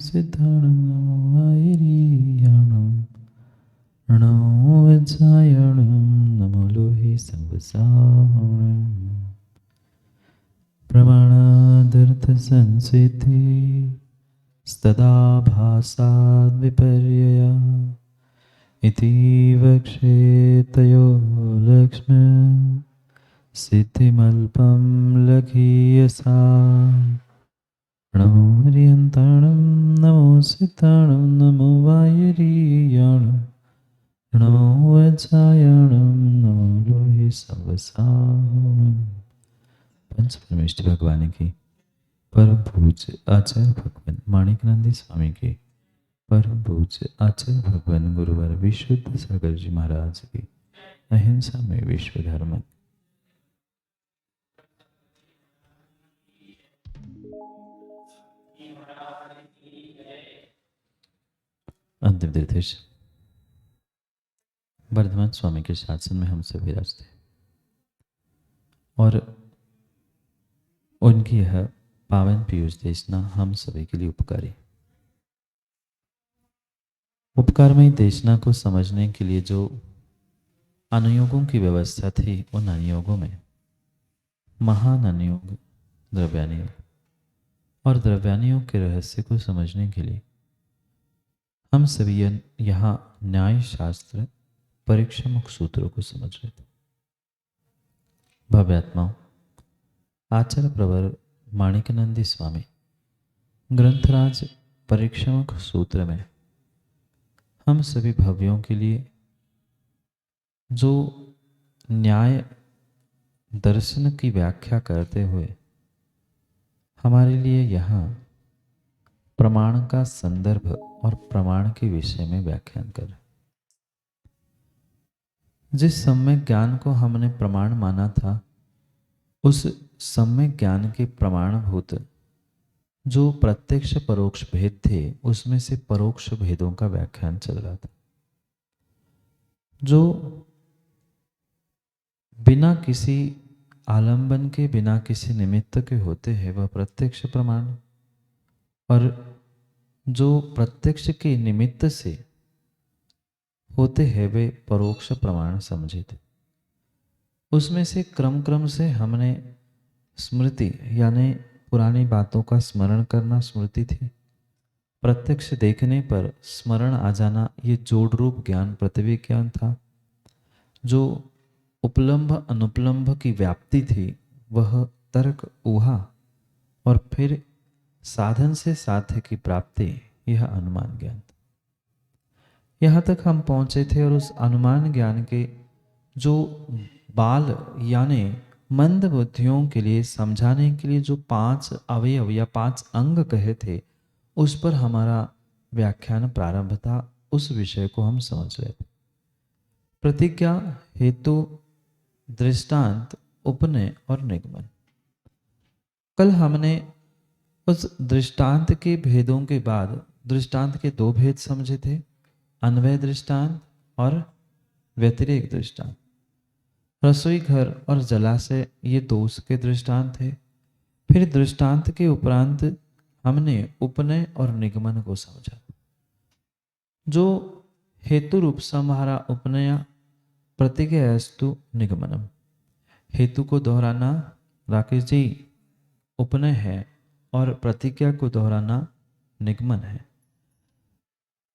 सिद्धाणं नमो वैरियाणं नमो वज्रायणं नमो लोहे संवसारणं प्रमाणादर्थसंसिद्धि स्तदा भासाद्विपर्यया इति वक्षेतयो लक्ष्मी सिद्धिमल्पं लघीयसा नमो हरियन्ताणं नमो सिद्धाणं नमो वायुरीयाणं नमो वज्रायणं नमो लोहे संवसारणं। पंच परमेष्टि भगवान की परम पूज्य आचार्य भगवान माणिकनंदी स्वामी के परम पूज्य आचार्य भगवान गुरुवर विशुद्ध सागर जी महाराज की अहिंसा में विश्व धर्म अंतिम तीर्थेश वर्धमान स्वामी के शासन में हम सभी विराजते और उनकी यह पावन पीयूष देशना हम सभी के लिए उपकारी। उपकारमयी देशना को समझने के लिए जो अनुयोगों की व्यवस्था थी, उन अनुयोगों में महान अनुयोग द्रव्यानुयोग और द्रव्यानुयोग के रहस्य को समझने के लिए हम सभी यहाँ न्याय शास्त्र परीक्षामुख सूत्रों को समझ रहे थे। भव्यात्माओं, आचार्य प्रवर माणिकनंदी स्वामी ग्रंथराज परीक्षामुख सूत्र में हम सभी भव्यों के लिए जो न्याय दर्शन की व्याख्या करते हुए हमारे लिए यहाँ प्रमाण का संदर्भ और प्रमाण के विषय में व्याख्यान कर, जिस सम्यक ज्ञान को हमने प्रमाण माना था, उस सम्यक ज्ञान के प्रमाणभूत जो प्रत्यक्ष परोक्ष भेद थे, उसमें से परोक्ष भेदों का व्याख्यान चल रहा था। जो बिना किसी आलंबन के, बिना किसी निमित्त के होते हैं, वह प्रत्यक्ष प्रमाण, और जो प्रत्यक्ष के निमित्त से होते हैं वे परोक्ष प्रमाण समझे थे। उसमें से क्रम क्रम से हमने स्मृति यानी पुरानी बातों का स्मरण करना स्मृति थी। प्रत्यक्ष देखने पर स्मरण आ जाना ये जोड़ रूप ज्ञान पृथ्वी ज्ञान था। जो उपलम्भ अनुपलम्भ की व्याप्ति थी वह तर्क ऊहा, और फिर साधन से साध्य की प्राप्ति यह अनुमान ज्ञान था। यहाँ तक हम पहुँचे थे और उस अनुमान ज्ञान के जो बाल यानी मंद बुद्धियों के लिए समझाने के लिए जो 5 अवयव या 5 अंग कहे थे, उस पर हमारा व्याख्यान प्रारंभ था। उस विषय को हम समझ रहे थे। प्रतिज्ञा, हेतु, दृष्टांत, उपनय और निगमन। कल हमने उस दृष्टांत के भेदों के बाद दृष्टांत के 2 भेद समझे थे, अन्वय दृष्टांत और व्यतिरेक दृष्टांत। रसोई घर और जलाशय ये 2 उसके दृष्टांत थे। फिर दृष्टांत के उपरांत हमने उपनय और निगमन को समझा। जो हेतु रूप हमारा उपनय, प्रतिज्ञास्तु निगमनम। हेतु को दोहराना राकेश जी उपनय है और प्रतिज्ञा को दोहराना निगमन है।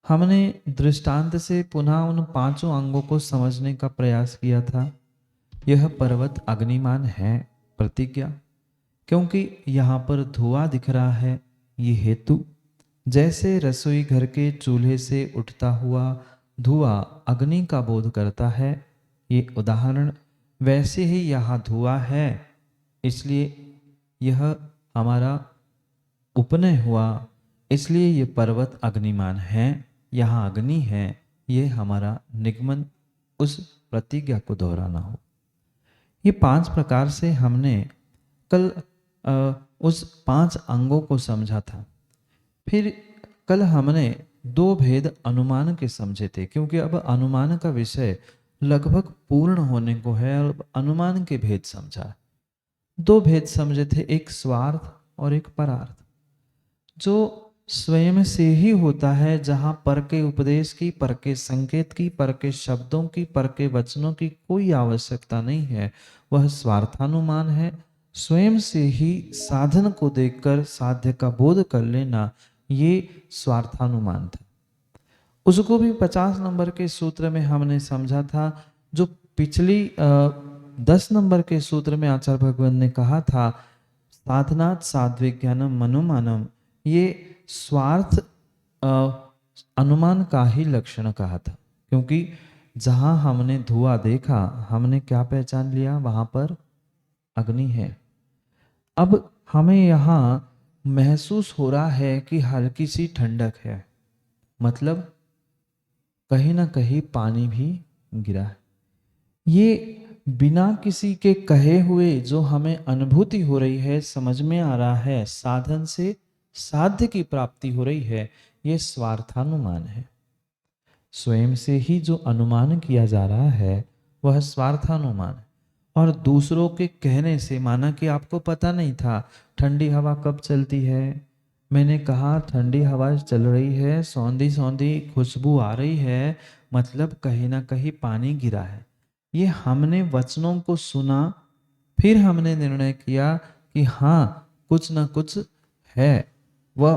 हमने दृष्टांत से पुनः उन 5 अंगों को समझने का प्रयास किया था। यह पर्वत अग्निमान है प्रतिज्ञा, क्योंकि यहाँ पर धुआं दिख रहा है, ये हेतु। जैसे रसोई घर के चूल्हे से उठता हुआ धुआं अग्नि का बोध करता है, ये उदाहरण। वैसे ही यहाँ धुआं है, इसलिए यह हमारा उपनय हुआ, इसलिए ये पर्वत अग्निमान है, यहाँ अग्नि है, ये हमारा निगमन, उस प्रतिज्ञा को दोहराना हो। ये 5 प्रकार से हमने कल उस 5 अंगों को समझा था। फिर कल हमने 2 भेद अनुमान के समझे थे, क्योंकि अब अनुमान का विषय लगभग पूर्ण होने को है और अनुमान के भेद समझा। 2 भेद समझे थे, एक स्वार्थ और एक परार्थ। जो स्वयं से ही होता है, जहां पर के उपदेश की, पर के संकेत की, पर के शब्दों की, पर के वचनों की कोई आवश्यकता नहीं है, वह स्वार्थानुमान है। स्वयं से ही साधन को देखकर साध्य का बोध कर लेना, ये स्वार्थानुमान था। उसको भी 50 नंबर के सूत्र में हमने समझा था। जो पिछली 10 नंबर के सूत्र में आचार्य भगवान ने कहा था, साधनात् साध्विज्ञानम मनोमानम, ये स्वार्थ अ, अनुमान का ही लक्षण कहा था। क्योंकि जहां हमने धुआं देखा, हमने क्या पहचान लिया, वहां पर अग्नि है। अब हमें यहाँ महसूस हो रहा है कि हल्की सी ठंडक है, मतलब कहीं ना कहीं पानी भी गिरा है। ये बिना किसी के कहे हुए जो हमें अनुभूति हो रही है, समझ में आ रहा है, साधन से साध्य की प्राप्ति हो रही है, ये स्वार्थानुमान है। स्वयं से ही जो अनुमान किया जा रहा है वह स्वार्थानुमान है। और दूसरों के कहने से, माना कि आपको पता नहीं था ठंडी हवा कब चलती है, मैंने कहा ठंडी हवा चल रही है, सौंधी सौंधी खुशबू आ रही है, मतलब कहीं ना कहीं पानी गिरा है। ये हमने वचनों को सुना, फिर हमने निर्णय किया कि हाँ कुछ ना कुछ है, वह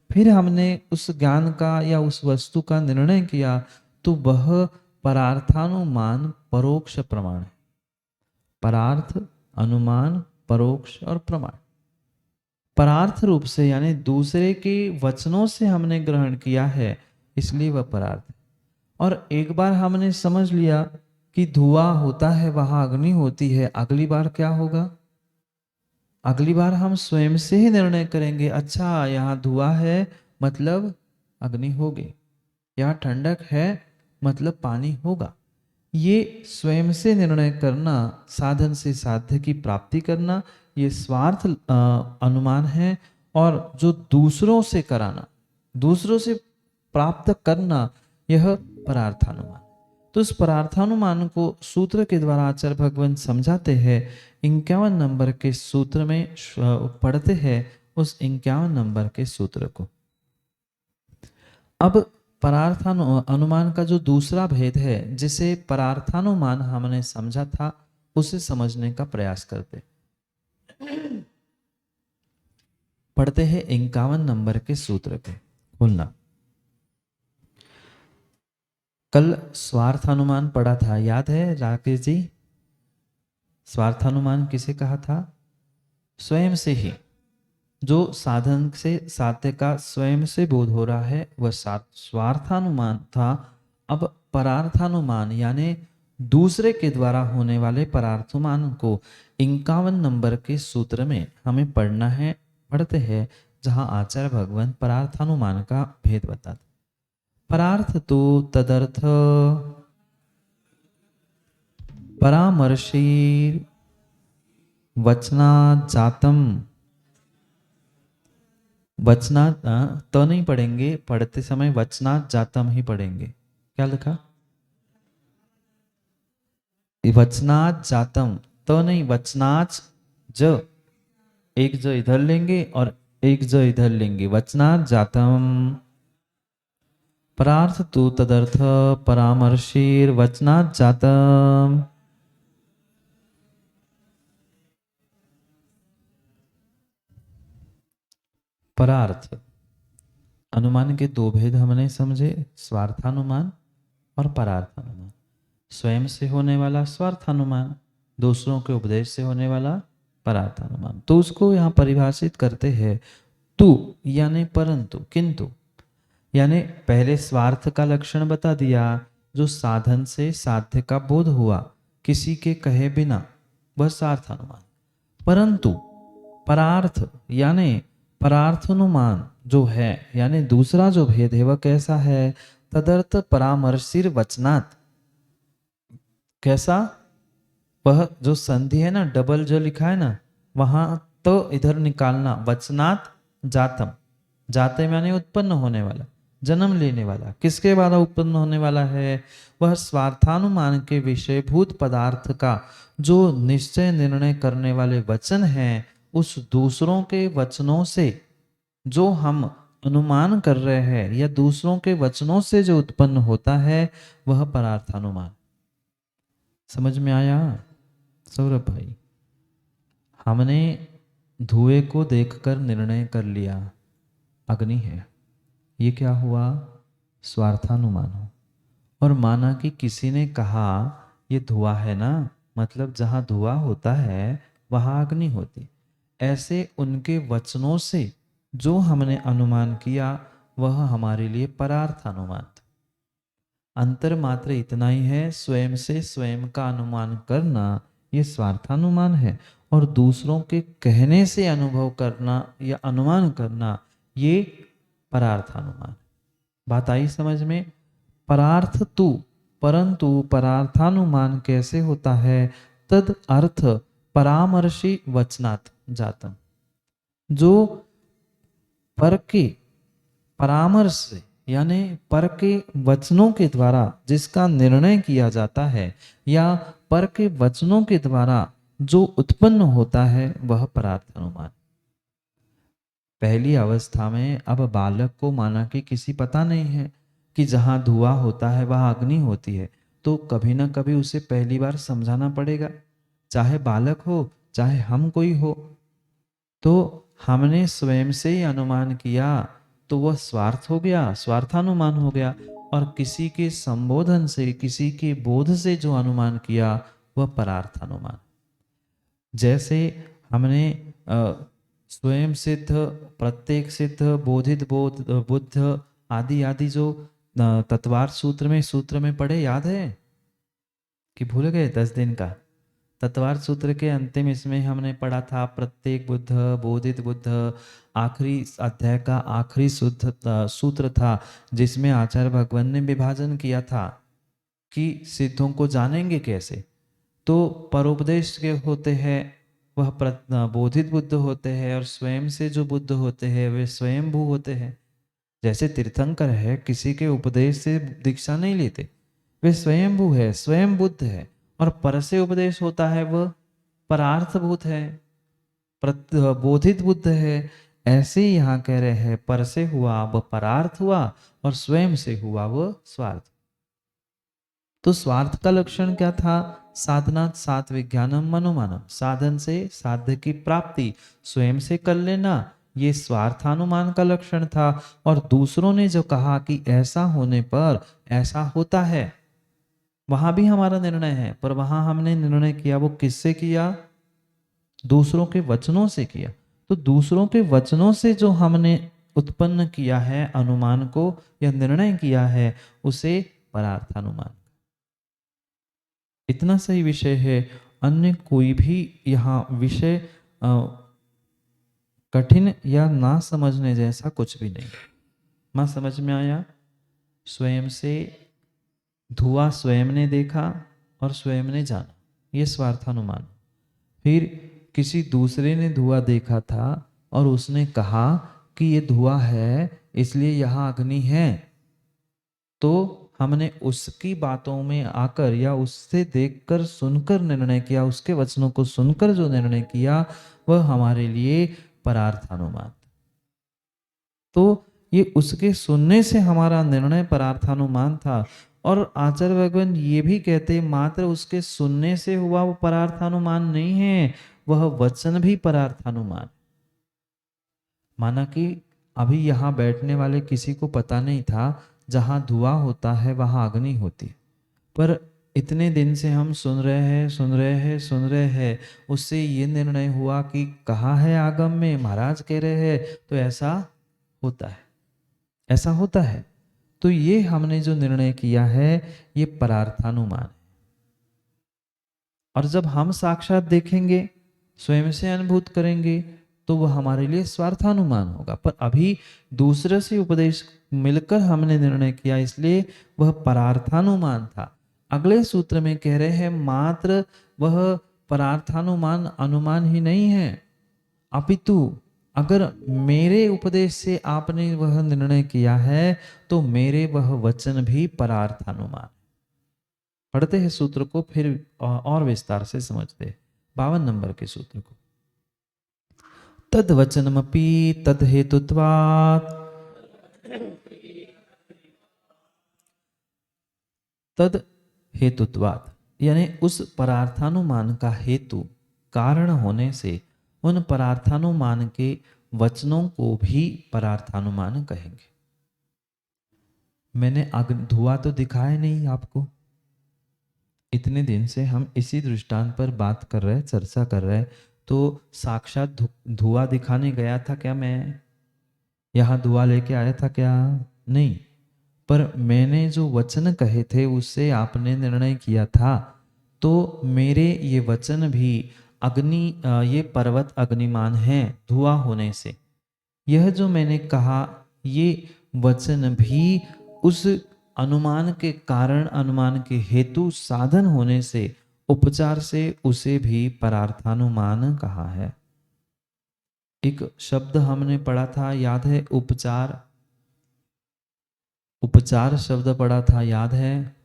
फिर हमने उस ज्ञान का या उस वस्तु का निर्णय किया, तो वह परार्थानुमान परोक्ष प्रमाण है। परार्थ, अनुमान, परोक्ष और प्रमाण। परार्थ रूप से यानी दूसरे के वचनों से हमने ग्रहण किया है, इसलिए वह परार्थ है। और एक बार हमने समझ लिया कि धुआं होता है, वहां अग्नि होती है, अगली बार क्या होगा? अगली बार हम स्वयं से ही निर्णय करेंगे, अच्छा यहाँ धुआं है मतलब अग्नि होगी, यहाँ ठंडक है मतलब पानी होगा। ये स्वयं से निर्णय करना, साधन से साध्य की प्राप्ति करना, ये स्वार्थ अनुमान है। और जो दूसरों से कराना, दूसरों से प्राप्त करना, यह परार्थानुमान। तो इस परार्थानुमान को सूत्र के द्वारा आचार्य भगवान समझाते हैं। 51 नंबर के सूत्र में पढ़ते हैं उस 51 नंबर के सूत्र को। अब परार्थानुमान का जो दूसरा भेद है, जिसे परार्थानुमान हमने समझा था, उसे समझने का प्रयास करते। पढ़ते हैं 51 नंबर के सूत्र को, खोलना। कल स्वार्थानुमान पढ़ा था, याद है राकेश जी? स्वार्थानुमान किसे कहा था? स्वयं से ही, जो साधन से साध्य का स्वयं से बोध हो रहा है, वह स्वार्थानुमान था। अब परार्थानुमान यानी दूसरे के द्वारा होने वाले परार्थानुमान को 51 नंबर के सूत्र में हमें पढ़ना है। पढ़ते हैं, जहां आचार्य भगवान परार्थानुमान का भेद बताते। परार्थ तो तदर्थ परामर्शी वचना जातम, वचना तो नहीं पढ़ेंगे, पढ़ते समय वचनात् जातम ही पढ़ेंगे। क्या लिखा? वचनात् जातम, तो नहीं, वचनात् ज, एक ज इधर लेंगे और एक ज इधर लेंगे, वचनात् जातम। परार्थ तो तदर्थ परामर्शीर वचनात् जातम। परार्थ अनुमान के दो भेद हमने समझे, स्वार्थानुमान और परार्थानुमान। स्वयं से होने वाला स्वार्थानुमान, दूसरों के उपदेश से होने वाला परार्थानुमान। तो उसको यहाँ परिभाषित करते हैं, तू यानी परंतु, किंतु यानी पहले स्वार्थ का लक्षण बता दिया, जो साधन से साध्य का बोध हुआ किसी के कहे बिना, वह स्वार्थानुमान। परंतु परार्थ यानी परार्थानुमान जो है, यानी दूसरा जो भेद है, वह कैसा है? तदर्थ परामर्शिर वचनात्। कैसा? वह जो संधि है ना, डबल जो लिखा है ना, वहां तो इधर निकालना, वचनात् जातम। जाते यानी उत्पन्न होने वाला, जन्म लेने वाला। किसके द्वारा उत्पन्न होने वाला है? वह स्वार्थानुमान के विषयभूत पदार्थ का जो निश्चय निर्णय करने वाले वचन हैं, उस दूसरों के वचनों से जो हम अनुमान कर रहे हैं या दूसरों के वचनों से जो उत्पन्न होता है वह परार्थानुमान। समझ में आया सौरभ भाई? हमने धुएं को देखकर निर्णय कर लिया अग्नि है, ये क्या हुआ? स्वार्थानुमान हो। और माना कि किसी ने कहा ये धुआं है ना, मतलब जहाँ धुआं होता है वहाँ अग्नि होती। ऐसे उनके वचनों से जो हमने अनुमान किया वह हमारे लिए परार्थ अनुमान था। अंतर मात्र इतना ही है, स्वयं से स्वयं का अनुमान करना ये स्वार्थानुमान है, और दूसरों के कहने से अनुभव करना या अनुमान करना ये परार्थानुमान। बात आई समझ में? परार्थ तू, परंतु परार्थानुमान कैसे होता है? तद अर्थ परामर्शी वचनात् जातम। जो पर के परामर्श से यानी पर के वचनों के द्वारा जिसका निर्णय किया जाता है या पर के वचनों के द्वारा जो उत्पन्न होता है वह परार्थ अनुमान। पहली अवस्था में अब बालक को माना कि किसी पता नहीं है कि जहाँ धुआं होता है वहाँ अग्नि होती है, तो कभी ना कभी उसे पहली बार समझाना पड़ेगा, चाहे बालक हो चाहे हम कोई हो। तो हमने स्वयं से ही अनुमान किया तो वह स्वार्थ हो गया, स्वार्थानुमान हो गया। और किसी के संबोधन से, किसी के बोध से जो अनुमान किया वह परार्थानुमान। जैसे हमने स्वयं सिद्ध, प्रत्येक सिद्ध, बोधित बोध, बुद्ध आदि आदि जो तत्वार्थ सूत्र में पढ़े, याद है कि भूल गए? 10 दिन का तत्वार्थ सूत्र के अंतिम इसमें हमने पढ़ा था प्रत्येक बुद्ध, बोधित बुद्ध, आखिरी अध्याय का आखिरी सूत्र था जिसमें आचार्य भगवान ने विभाजन किया था कि सिद्धों को जानेंगे कैसे। तो परोपदेश के होते हैं वह बोधित बुद्ध होते हैं, और स्वयं से जो बुद्ध होते हैं वे स्वयंभू होते हैं। जैसे तीर्थंकर है, किसी के उपदेश से दीक्षा नहीं लेते, वे स्वयंभू है, स्वयं बुद्ध है। और पर से उपदेश होता है वह परार्थभूत है, बोधित बुद्ध है। ऐसे ही यहाँ कह रहे हैं पर से हुआ वह परार्थ हुआ और स्वयं से हुआ वह स्वार्थ। तो स्वार्थ का लक्षण क्या था? साधनात् सात विज्ञानम मनोमानम, साधन से साध्य की प्राप्ति स्वयं से कर लेना, ये स्वार्थानुमान का लक्षण था। और दूसरों ने जो कहा कि ऐसा होने पर ऐसा होता है, वहां भी हमारा निर्णय है, पर वहां हमने निर्णय किया वो किससे किया? दूसरों के वचनों से किया। तो दूसरों के वचनों से जो हमने उत्पन्न किया है अनुमान को या निर्णय किया है उसे परार्थानुमान। इतना सही विषय है, अन्य कोई भी यहाँ विषय कठिन या ना समझने जैसा कुछ भी नहीं। मां समझ में आया? स्वयं से धुआं स्वयं ने देखा और स्वयं ने जाना, ये स्वार्थानुमान। फिर किसी दूसरे ने धुआं देखा था और उसने कहा कि ये धुआं है इसलिए यहाँ अग्नि है, तो हमने उसकी बातों में आकर या उससे देखकर सुनकर निर्णय किया, उसके वचनों को सुनकर जो निर्णय किया वह हमारे लिए परार्थानुमान। तो ये उसके सुनने से हमारा निर्णय परार्थानुमान था। और आचार्य भगवान ये भी कहते मात्र उसके सुनने से हुआ वो परार्थानुमान नहीं है, वह वचन भी परार्थानुमान। माना कि अभी यहाँ बैठने वाले किसी को पता नहीं था जहाँ धुआं होता है वहाँ अग्नि होती, पर इतने दिन से हम सुन रहे हैं, उससे ये निर्णय हुआ कि कहा है आगम में, महाराज कह रहे हैं, तो ऐसा होता है, ऐसा होता है। तो ये हमने जो निर्णय किया है ये परार्थानुमान है। और जब हम साक्षात देखेंगे, स्वयं से अनुभूत करेंगे, तो वह हमारे लिए स्वार्थानुमान होगा। पर अभी दूसरे से उपदेश मिलकर हमने निर्णय किया इसलिए वह परार्थानुमान था। अगले सूत्र में कह रहे हैं मात्र वह परार्थानुमान अनुमान ही नहीं है, अपितु अगर मेरे उपदेश से आपने वह निर्णय किया है तो मेरे वह वचन भी परार्थानुमान। पढ़ते हैं सूत्र को फिर और विस्तार से समझते। 52 नंबर के सूत्र को। तद वचनमपि तद हेतुत्वात् तद हेतुत्वात्, यानी उस परार्थानुमान का हेतु कारण होने से उन परार्थानुमान के वचनों को भी परार्थानुमान कहेंगे। मैंने धुआं तो दिखाया नहीं आपको, इतने दिन से हम इसी दृष्टांत पर बात कर रहे हैं, चर्चा कर रहे हैं। तो साक्षात धुआं दिखाने गया था क्या मैं? यहाँ धुआं लेके आया था क्या? नहीं। पर मैंने जो वचन कहे थे उससे आपने निर्णय किया था, तो मेरे ये वचन भी अग्नि, ये पर्वत अग्निमान है धुआं होने से। यह जो मैंने कहा ये वचन भी उस अनुमान के कारण, अनुमान के हेतु, साधन होने से, उपचार से उसे भी परार्थानुमान कहा है। एक शब्द हमने पढ़ा था, याद है? उपचार। उपचार शब्द पढ़ा था, याद है?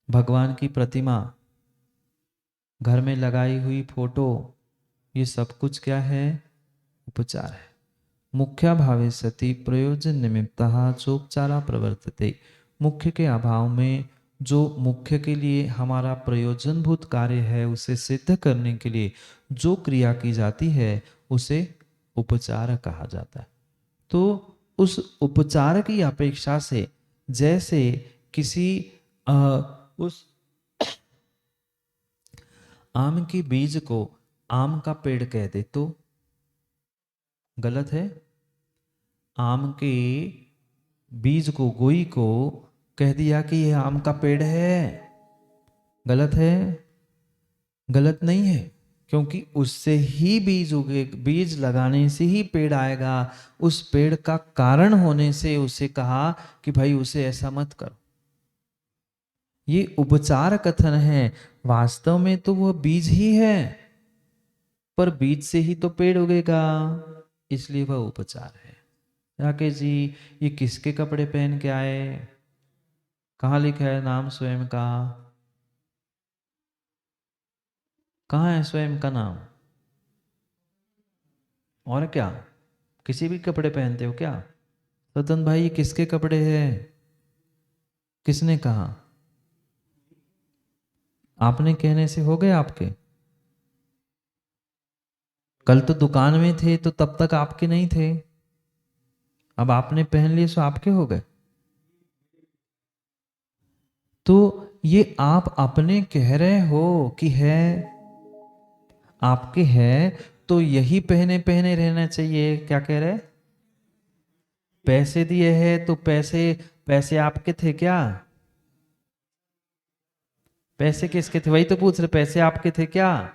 भगवान की प्रतिमा, घर में लगाई हुई फोटो, ये सब कुछ क्या है? उपचार है। मुख्या भावे सति प्रयोजन निमित्तः चोपचारा प्रवर्तते। मुख्य के अभाव में जो मुख्य के लिए हमारा प्रयोजनभूत कार्य है उसे सिद्ध करने के लिए जो क्रिया की जाती है उसे उपचार कहा जाता है। तो उस उपचार की अपेक्षा से, जैसे किसी उस आम के बीज को आम का पेड़ कह दे तो गलत है? आम के बीज को, गोई को कह दिया कि यह आम का पेड़ है, गलत है? गलत नहीं है, क्योंकि उससे ही बीज उगे, बीज लगाने से ही पेड़ आएगा। उस पेड़ का कारण होने से उसे कहा कि भाई उसे ऐसा मत करो। ये उपचार कथन है। वास्तव में तो वह बीज ही है, पर बीज से ही तो पेड़ उगेगा, इसलिए वह उपचार है। राकेश जी, ये किसके कपड़े पहन के आए? कहाँ लिखा है नाम स्वयं का? कहाँ है स्वयं का नाम? और क्या, किसी भी कपड़े पहनते हो क्या? सतन भाई, ये किसके कपड़े हैं? किसने कहा? आपने कहने से हो गए आपके? कल तो दुकान में थे तो तब तक आपके नहीं थे, अब आपने पहन लिए सो आपके हो गए। तो ये आप अपने कह रहे हो कि है, आपके है तो यही पहने पहने रहना चाहिए। क्या कह रहे? पैसे दिए हैं तो पैसे, पैसे आपके थे क्या? पैसे किसके थे? वही तो पूछ रहे, पैसे आपके थे क्या?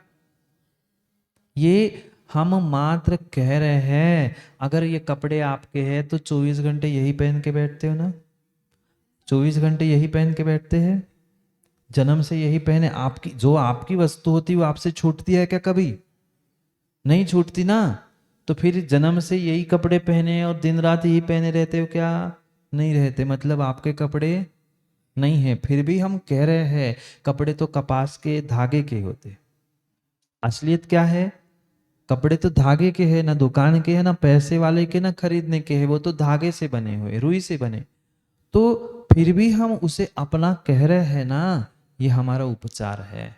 ये हम मात्र कह रहे हैं। अगर ये कपड़े आपके हैं तो 24 घंटे यही पहन के बैठते हो ना? 24 घंटे यही पहन के बैठते हैं, जन्म से यही पहने। आपकी जो आपकी वस्तु होती है वो आपसे छूटती है क्या कभी? नहीं छूटती ना। तो फिर जन्म से यही कपड़े पहने और दिन रात यही पहने रहते हो क्या? नहीं रहते, मतलब आपके कपड़े नहीं है। फिर भी हम कह रहे हैं कपड़े तो कपास के धागे के होते। असलियत क्या है? कपड़े तो धागे के हैं, ना दुकान के हैं, ना पैसे वाले के, ना खरीदने के हैं। वो तो धागे से बने हुए, रुई से बने। तो फिर भी हम उसे अपना कह रहे हैं ना, ये हमारा उपचार है।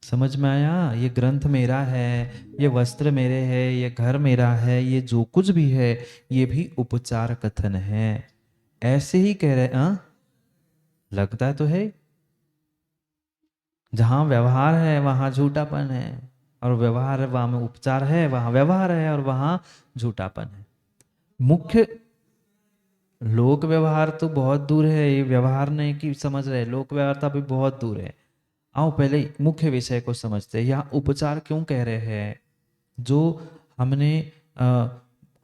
समझ में आया? ये ग्रंथ मेरा है, ये वस्त्र मेरे है, ये घर मेरा है, ये जो कुछ भी है ये भी उपचार कथन है। ऐसे ही कह रहे हैं। लगता तो है, जहां व्यवहार है वहां झूठापन है, और व्यवहार है वहां में उपचार है, वहां व्यवहार है और वहां झूठापन है। मुख्य लोक व्यवहार तो बहुत दूर है, ये व्यवहार नहीं कि समझ रहे, लोक व्यवहार तो अभी बहुत दूर है। आओ पहले मुख्य विषय को समझते हैं। यहाँ उपचार क्यों कह रहे हैं? जो हमने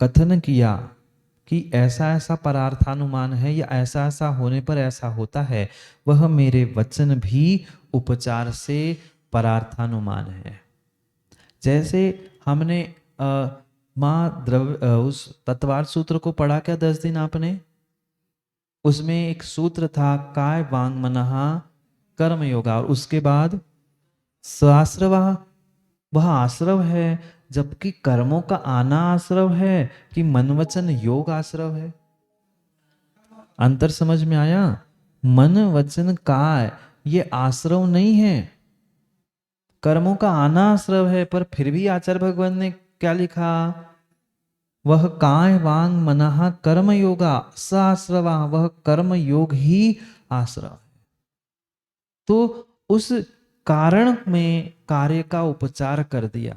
कथन किया कि ऐसा ऐसा परार्थानुमान है या ऐसा ऐसा होने पर ऐसा होता है, वह मेरे वचन भी उपचार से परार्थानुमान है। जैसे हमने माँ द्रव्य उस तत्वार्थ सूत्र को पढ़ा क्या 10 दिन आपने? उसमें एक सूत्र था काय वांग मनहा कर्म योगा, और उसके बाद स्वाश्रवा, वह आश्रव है, जबकि कर्मों का आना आश्रव है कि मन वचन योग आश्रव है। अंतर समझ में आया? मन वचन काय ये आश्रव नहीं है, कर्मों का आना आश्रव है। पर फिर भी आचार्य भगवान ने क्या लिखा, वह काय वांग मनहा कर्म योगा स आश्रवा, वह कर्म योग ही आश्रव। तो उस कारण में कार्य का उपचार कर दिया,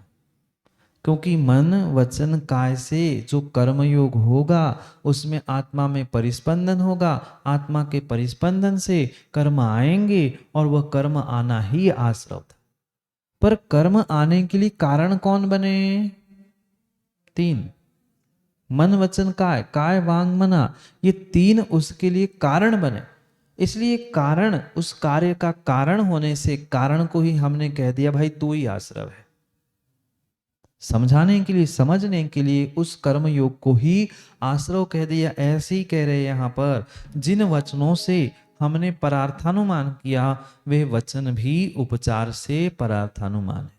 क्योंकि मन वचन काय से जो कर्म योग होगा उसमें आत्मा में परिस्पंदन होगा, आत्मा के परिस्पंदन से कर्म आएंगे और वह कर्म आना ही आश्रव था। पर कर्म आने के लिए कारण कौन बने, तीन, मन वचन काय, काय वांग मना, ये तीन उसके लिए कारण बने। इसलिए कारण, उस कार्य का कारण होने से कारण को ही हमने कह दिया भाई तू ही आश्रव है। समझाने के लिए, समझने के लिए उस कर्म योग को ही आश्रव कह दिया। ऐसे ही कह रहे यहां पर, जिन वचनों से हमने परार्थानुमान किया वे वचन भी उपचार से परार्थानुमान है।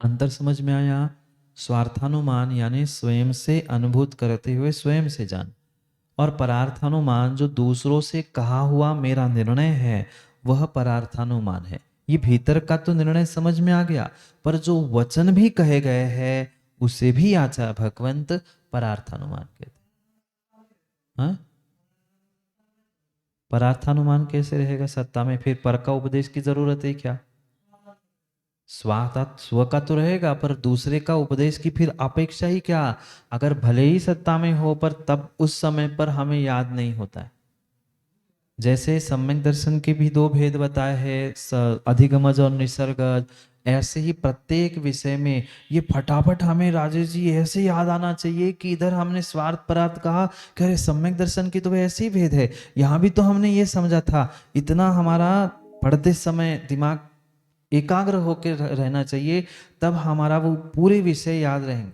अंतर समझ में आया। स्वार्थानुमान यानी स्वयं से अनुभूत करते हुए स्वयं से जान, और परार्थानुमान जो दूसरों से कहा हुआ मेरा निर्णय है वह परार्थानुमान है। ये भीतर का तो निर्णय समझ में आ गया, पर जो वचन भी कहे गए हैं उसे भी आचार्य भगवंत परार्थानुमान कहते हैं। परार्थानुमान कैसे रहेगा सत्ता में, फिर पर का उपदेश की जरूरत है क्या? स्व का तो रहेगा, पर दूसरे का उपदेश की फिर अपेक्षा ही क्या? अगर भले ही सत्ता में हो पर तब उस समय पर हमें याद नहीं होता है। जैसे सम्यक दर्शन के भी दो भेद बताए हैं, अधिगमज और निसर्गज, ऐसे ही प्रत्येक विषय में ये फटाफट हमें राजेश जी ऐसे याद आना चाहिए कि इधर हमने स्वार्थ परार्थ कहा, कह रहे सम्यक दर्शन की तो ऐसे ही भेद है, यहाँ भी तो हमने ये समझा था। इतना हमारा पढ़ते समय दिमाग एकाग्र होकर रहना चाहिए, तब हमारा वो पूरे विषय याद रहेंगे।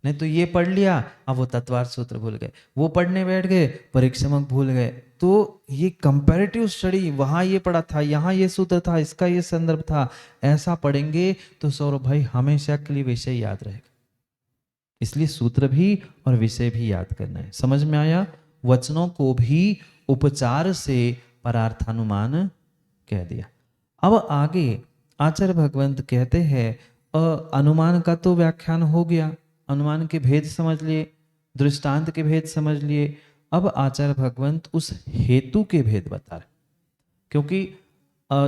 नहीं तो ये पढ़ लिया, अब वो तत्वार्थ सूत्र भूल गए, वो पढ़ने बैठ गए परिक्षमक भूल गए। तो ये कंपैरेटिव स्टडी, वहां ये पढ़ा था, यहाँ ये सूत्र था, इसका ये संदर्भ था, ऐसा पढ़ेंगे तो सौरभ भाई हमेशा के लिए विषय याद रहेगा। इसलिए सूत्र भी और विषय भी याद करना है। समझ में आया? वचनों को भी उपचार से परार्थानुमान कह दिया। अब आगे आचार्य भगवंत कहते हैं, अनुमान का तो व्याख्यान हो गया, अनुमान के भेद समझ लिए, दृष्टांत के भेद समझ लिए। अब आचार्य भगवंत उस हेतु के भेद बता रहे, क्योंकि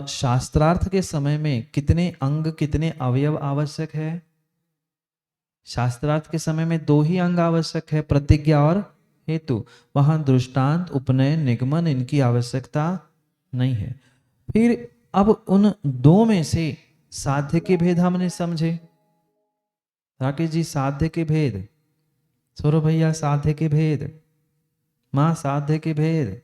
शास्त्रार्थ के समय में कितने अंग कितने अवयव आवश्यक है? शास्त्रार्थ के समय में दो ही अंग आवश्यक है, प्रतिज्ञा और हेतु। वहां दृष्टांत उपनय निगमन इनकी आवश्यकता नहीं है। फिर अब उन दो में से साध्य के भेद हमने समझे। राकेश जी साध्य के भेद, सौरभ भैया साध्य के भेद, मां साध्य के भेद।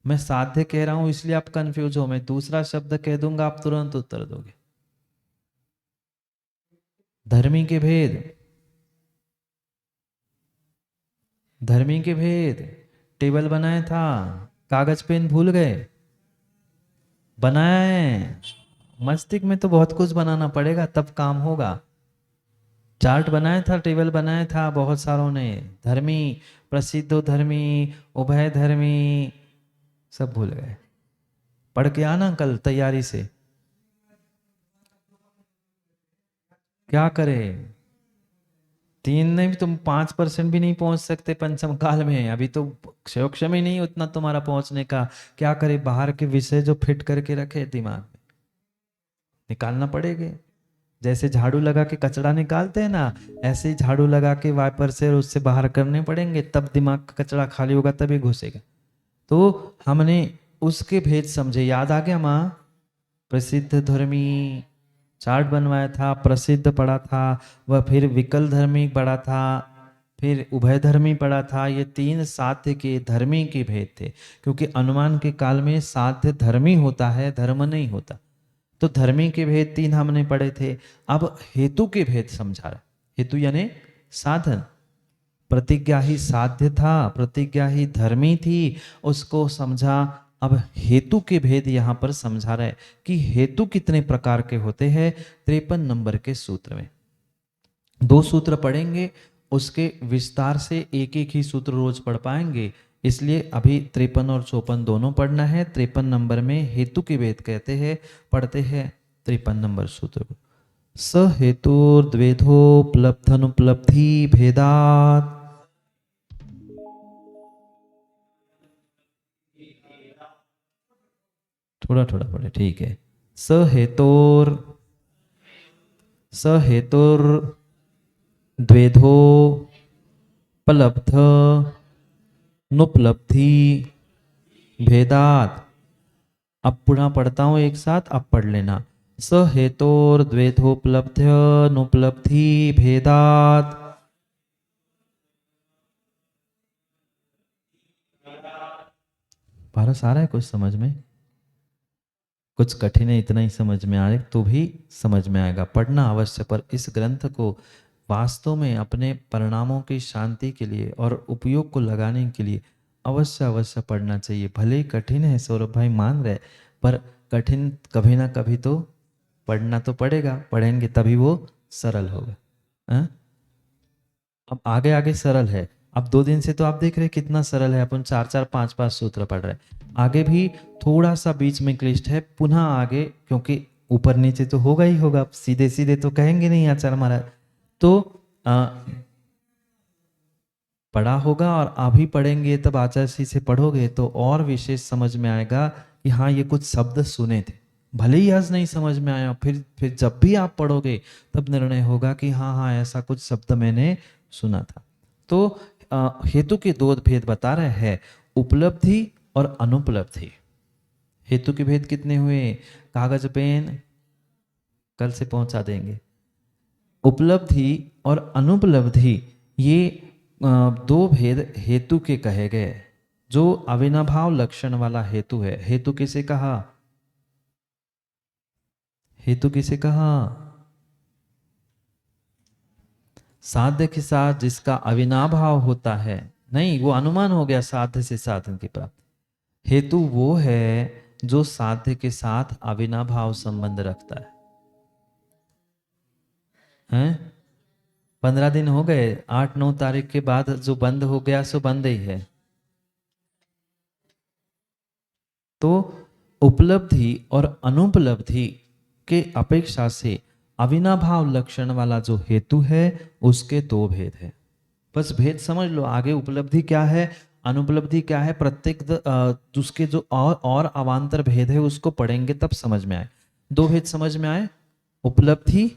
मैं साध्य कह रहा हूं इसलिए आप कंफ्यूज हो, मैं दूसरा शब्द कह दूंगा आप तुरंत उत्तर दोगे। धर्मी के भेद, धर्मी के भेद। टेबल बनाया था, कागज पेन भूल गए, बनाया है, मस्तिष्क में तो बहुत कुछ बनाना पड़ेगा तब काम होगा। चार्ट बनाया था, टेबल बनाया था बहुत सारों ने, धर्मी, प्रसिद्ध धर्मी, उभय धर्मी, सब भूल गए। पढ़ के आना कल तैयारी से। क्या करे, 3 नहीं तुम 5% भी नहीं पहुंच सकते पंचम काल में, अभी तो सक्षम ही नहीं उतना तुम्हारा पहुंचने का। क्या करे, बाहर के विषय जो फिट करके रखे दिमाग में निकालना पड़ेगा। जैसे झाड़ू लगा के कचरा निकालते हैं ना, ऐसे ही झाड़ू लगा के वाइपर से उससे बाहर करने पड़ेंगे, तब दिमाग का कचरा खाली होगा तभी घुसेगा। तो हमने उसके भेद समझे, याद आ गया माँ? प्रसिद्ध धर्मी चार्ट बनवाया था, प्रसिद्ध पढ़ा था, वह फिर विकल धर्मी पढ़ा था, फिर उभय धर्मी पढ़ा था। ये 3 साध्य के धर्मी के भेद थे, क्योंकि अनुमान के काल में साध्य धर्मी होता है, धर्म नहीं होता। तो धर्मी के भेद 3 हमने पढ़े थे। अब हेतु के भेद समझा रहा। हेतु यानी साधन। प्रतिज्ञा ही साध्य था, प्रतिज्ञा ही धर्मी थी, उसको समझा। अब हेतु के भेद यहां पर समझा रहे कि हेतु कितने प्रकार के होते हैं। 53 नंबर के सूत्र में 2 सूत्र पढ़ेंगे, उसके विस्तार से एक एक ही सूत्र रोज पढ़ पाएंगे। इसलिए अभी 53 और 54 दोनों पढ़ना है। 53 नंबर में हेतु के भेद कहते हैं, पढ़ते हैं 53 नंबर सूत्र को। स हेतुर्द्वेधोपलब्धनुपलब्धि भेदात्। थोड़ा थोड़ा पढ़े, ठीक है। स हेतुर्द्वेधोपलब्ध नुपलब्धि भेदात्। अब पुनः पढ़ता हूं एक साथ, अब पढ़ लेना। स हेतोर्द्वेधोपलब्ध्यनुपलब्धि भेदात्। पारस आ रहा है कुछ समझ में? कुछ कठिन है, इतना ही समझ में आए तो भी समझ में आएगा। पढ़ना अवश्य, पर इस ग्रंथ को वास्तव में अपने परिणामों की शांति के लिए और उपयोग को लगाने के लिए अवश्य अवश्य पढ़ना चाहिए। भले ही कठिन है, सौरभ भाई मान रहे, पर कठिन कभी ना कभी तो पढ़ना तो पड़ेगा, पढ़ेंगे तभी वो सरल होगा। हाँ? अब आगे आगे सरल है। अब 2 दिन से तो आप देख रहे हैं कितना सरल है, अपन 4 4 5 5 सूत्र पढ़ रहे हैं। आगे भी थोड़ा सा बीच में क्लिष्ट है, पुनः आगे, क्योंकि ऊपर नीचे तो होगा ही होगा, सीधे सीधे तो कहेंगे नहीं आचार्य महाराज। तो पढ़ा होगा और अभी पढ़ेंगे, तब आचार्य श्री से पढ़ोगे तो और विशेष समझ में आएगा कि हाँ ये कुछ शब्द सुने थे, भले ही आज नहीं समझ में आया, फिर जब भी आप पढ़ोगे तब निर्णय होगा कि हाँ हाँ ऐसा कुछ शब्द मैंने सुना था। तो हेतु के 2 भेद बता रहे हैं, उपलब्धि और अनुपलब्धि। हेतु के भेद कितने हुए? कागज पेन कल से पहुंचा देंगे। उपलब्धि और अनुपलब्धि, ये 2 भेद हेतु के कहे गए। जो अविनाभाव लक्षण वाला हेतु है, हेतु किसे कहा? हेतु किसे कहा? साध्य के साथ जिसका अविनाभाव होता है, नहीं वो अनुमान हो गया साध्य से साधन की प्राप्ति। हेतु वो है जो साध्य के साथ अविनाभाव संबंध रखता है। हैं? 15 दिन हो गए, 8 9 तारीख के बाद जो बंद हो गया सो बंद ही है। तो उपलब्धि और अनुपलब्धि के अपेक्षा से अविनाभाव लक्षण वाला जो हेतु है उसके 2 भेद है। बस भेद समझ लो, आगे उपलब्धि क्या है अनुपलब्धि क्या है, प्रत्येक उसके जो और अवान्तर भेद है उसको पढ़ेंगे तब समझ में आए। 2 भेद समझ में आए, उपलब्धि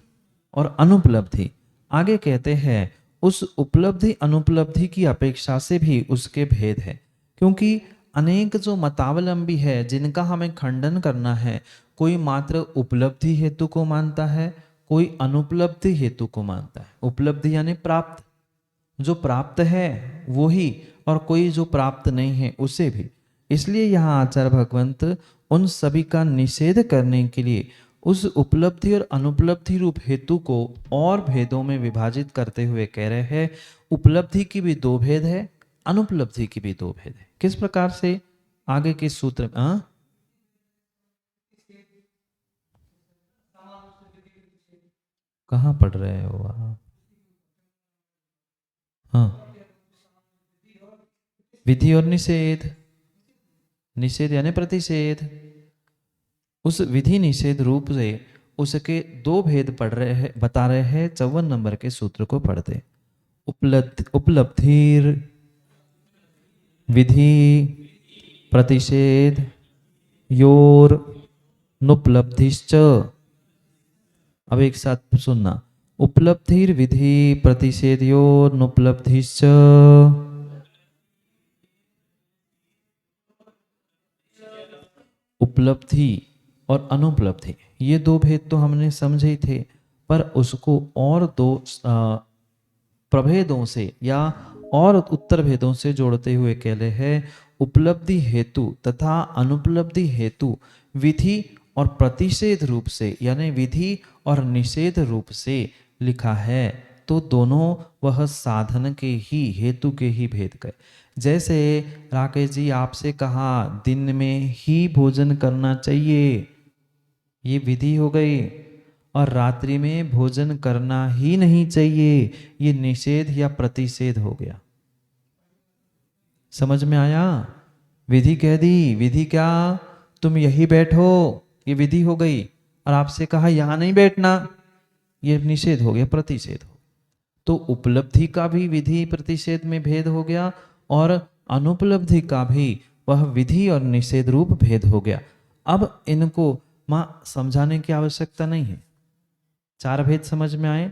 और अनुपलब्धि। आगे कहते हैं उस उपलब्धि अनुपलब्धि की अपेक्षा से भी उसके भेद है, क्योंकि अनेक जो मतावलंबी है जिनका हमें खंडन करना है, कोई मात्र उपलब्धि हेतु को मानता है, कोई अनुपलब्धि हेतु को मानता है। उपलब्धि यानी प्राप्त, जो प्राप्त है वो ही, और कोई जो प्राप्त नहीं है उसे भी। इसलिए यहाँ आचार्य भगवंत उन सभी का निषेध करने के लिए उस उपलब्धि और अनुपलब्धि रूप हेतु को और भेदों में विभाजित करते हुए कह रहे हैं उपलब्धि की भी 2 भेद है, अनुपलब्धि की भी 2 भेद है। किस प्रकार से? आगे के सूत्र कहाँ पढ़ रहे हो आप? हाँ, विधि और निषेध। निषेध यानी प्रतिषेध। उस विधि निषेध रूप से उसके 2 भेद पढ़ रहे हैं, बता रहे हैं। 54 नंबर के सूत्र को पढ़ते। उपलब्धिर विधि प्रतिषेध योर नुपलब्धिश्च। अब एक साथ सुनना, उपलब्धिर विधि प्रतिषेध योर नुपलब्धिश्च। उपलब्धि और अनुपलब्धि ये 2 भेद तो हमने समझे ही थे, पर उसको और 2 प्रभेदों से या और उत्तर भेदों से जोड़ते हुए कह रहे हैं उपलब्धि हेतु तथा अनुपलब्धि हेतु विधि और प्रतिषेध रूप से, यानी विधि और निषेध रूप से लिखा है। तो दोनों वह साधन के ही हेतु के ही भेद गए। जैसे राकेश जी आपसे कहा दिन में ही भोजन करना चाहिए, ये विधि हो गई, और रात्रि में भोजन करना ही नहीं चाहिए ये निषेध या प्रतिषेध हो गया। समझ में आया? विधि कह दी, विधि क्या, तुम यही बैठो, ये विधि हो गई। और आपसे कहा यहां नहीं बैठना, ये निषेध हो गया, प्रतिषेध हो। तो उपलब्धि का भी विधि प्रतिषेध में भेद हो गया, और अनुपलब्धि का भी वह विधि और निषेध रूप भेद हो गया। अब इनको मां समझाने की आवश्यकता नहीं है। चार भेद समझ में आए,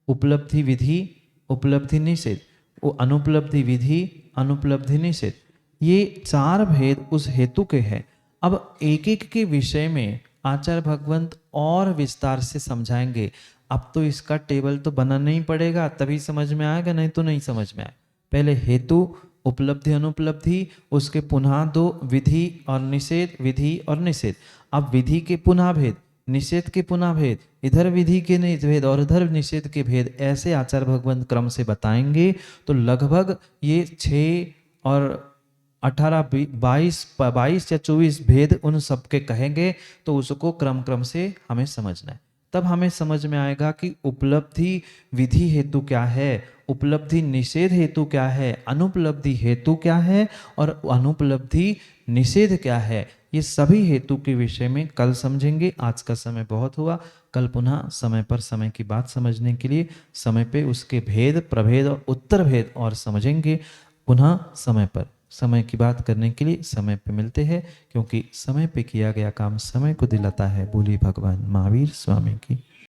उपलब्धि विधि, उपलब्धि निषेध, वो अनुपलब्धि विधि, अनुपलब्धि निषेध, ये चार भेद उस हेतु के हैं। अब एक एक के विषय में आचार्य भगवंत और विस्तार से समझाएंगे। अब तो इसका टेबल तो बनाना ही पड़ेगा, तभी समझ में आएगा, नहीं तो नहीं समझ में आए। पहले हेतु, उपलब्धि अनुपलब्धि, उसके पुनः दो विधि और निषेध, विधि और निषेध। अब विधि के पुनः भेद, निषेध के पुनः भेद, इधर विधि के भेद और इधर निषेध के भेद, ऐसे आचार्य भगवंत क्रम से बताएंगे। तो लगभग ये 6 और 18 22 या 24 भेद उन सबके कहेंगे। तो उसको क्रम क्रम से हमें समझना है, तब हमें समझ में आएगा कि उपलब्धि विधि हेतु क्या है, उपलब्धि निषेध हेतु क्या है, अनुपलब्धि हेतु क्या है, और अनुपलब्धि निषेध क्या है। ये सभी हेतु के विषय में कल समझेंगे। आज का समय बहुत हुआ, कल पुनः समय पर समय की बात समझने के लिए समय पे उसके भेद, प्रभेद और उत्तर भेद और समझेंगे। पुनः समय पर समय की बात करने के लिए समय पे मिलते हैं, क्योंकि समय पे किया गया काम समय को दिलाता है। बोली भगवान महावीर स्वामी की।